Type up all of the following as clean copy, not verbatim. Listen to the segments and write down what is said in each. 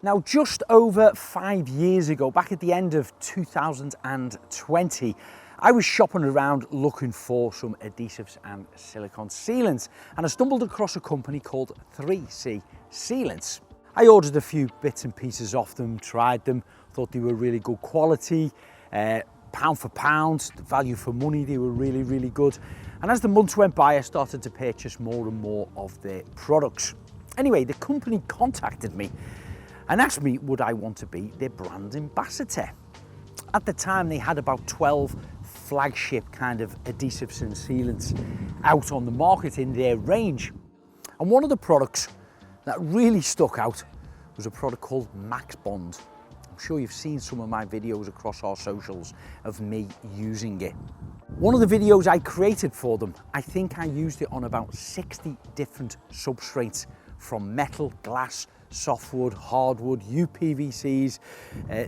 Now, just over 5 years ago, back at the end of 2020, I was shopping around looking for some adhesives and silicone sealants, and I stumbled across a company called 3C Sealants. I ordered a few bits and pieces off them, tried them, thought they were really good quality, pound for pound, value for money, they were really, really good. And as the months went by, I started to purchase more and more of their products. Anyway, the company contacted me and asked me would I want to be their brand ambassador. At the time, they had about 12 flagship kind of adhesives and sealants out on the market in their range. And one of the products that really stuck out was a product called Max Bond. I'm sure you've seen some of my videos across our socials of me using it. One of the videos I created for them, I think I used it on about 60 different substrates, from metal, glass, softwood, hardwood, UPVCs,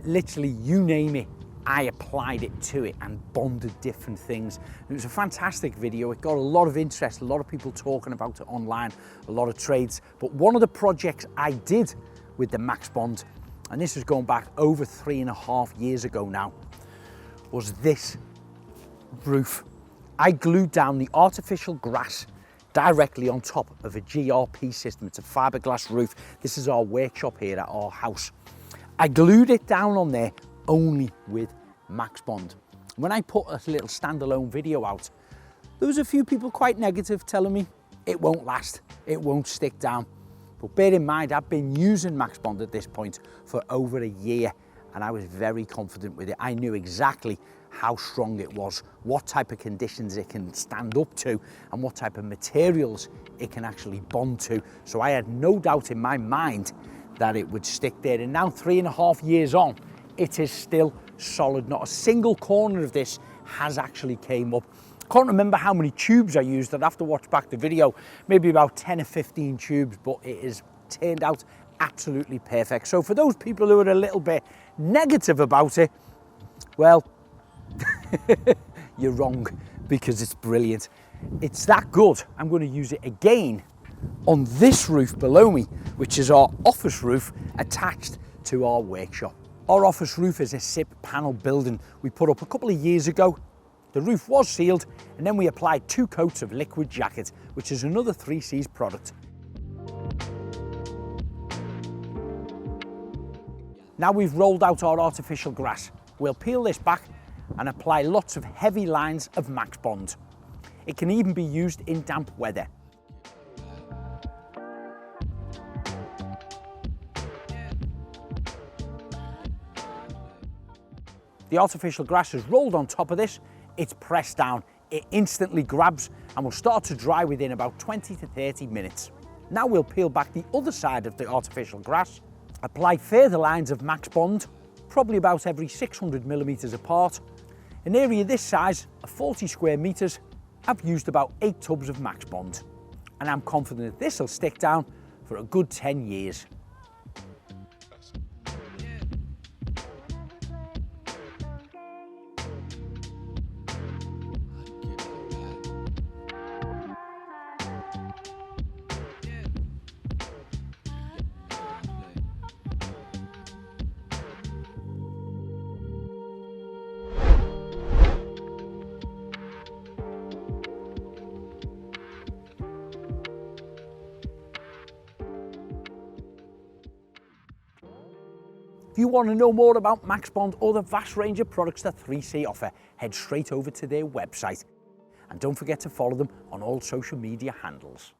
literally you name it. I applied it to it and bonded different things. It was a fantastic video. It got a lot of interest, a lot of people talking about it online, a lot of trades. But one of the projects I did with the Max Bond, and this was going back over 3.5 years ago now, was this roof. I glued down the artificial grass directly on top of a GRP system. It's a fiberglass roof. This is our workshop here at our house. I glued it down on there only with Max Bond. When I put a little standalone video out, there was a few people quite negative, telling me it won't last, it won't stick down. But bear in mind, I've been using Max Bond at this point for over a year, and I was very confident with it. I knew exactly how strong it was, what type of conditions it can stand up to, and what type of materials it can actually bond to. So I had no doubt in my mind that it would stick there. And now 3.5 years on, it is still solid. Not a single corner of this has actually came up. Can't remember how many tubes I used. I'd have to watch back the video, maybe about 10 or 15 tubes, but it has turned out absolutely perfect. So for those people who are a little bit negative about it, well, you're wrong, because it's brilliant. It's that good. I'm going to use it again on this roof below me, which is our office roof attached to our workshop. Our office roof is a SIP panel building we put up a couple of years ago. The roof was sealed, and then we applied 2 coats of liquid jacket, which is another 3C's product. Now we've rolled out our artificial grass, we'll peel this back and apply lots of heavy lines of Max Bond. It can even be used in damp weather. The artificial grass is rolled on top of this, it's pressed down, it instantly grabs and will start to dry within about 20 to 30 minutes. Now we'll peel back the other side of the artificial grass, apply further lines of Max Bond, probably about every 600 millimeters apart. An area this size, of 40 square meters, I've used about 8 tubs of Max Bond, and I'm confident that this will stick down for a good 10 years. If you want to know more about Max Bond or the vast range of products that 3C offer, head straight over to their website. And don't forget to follow them on all social media handles.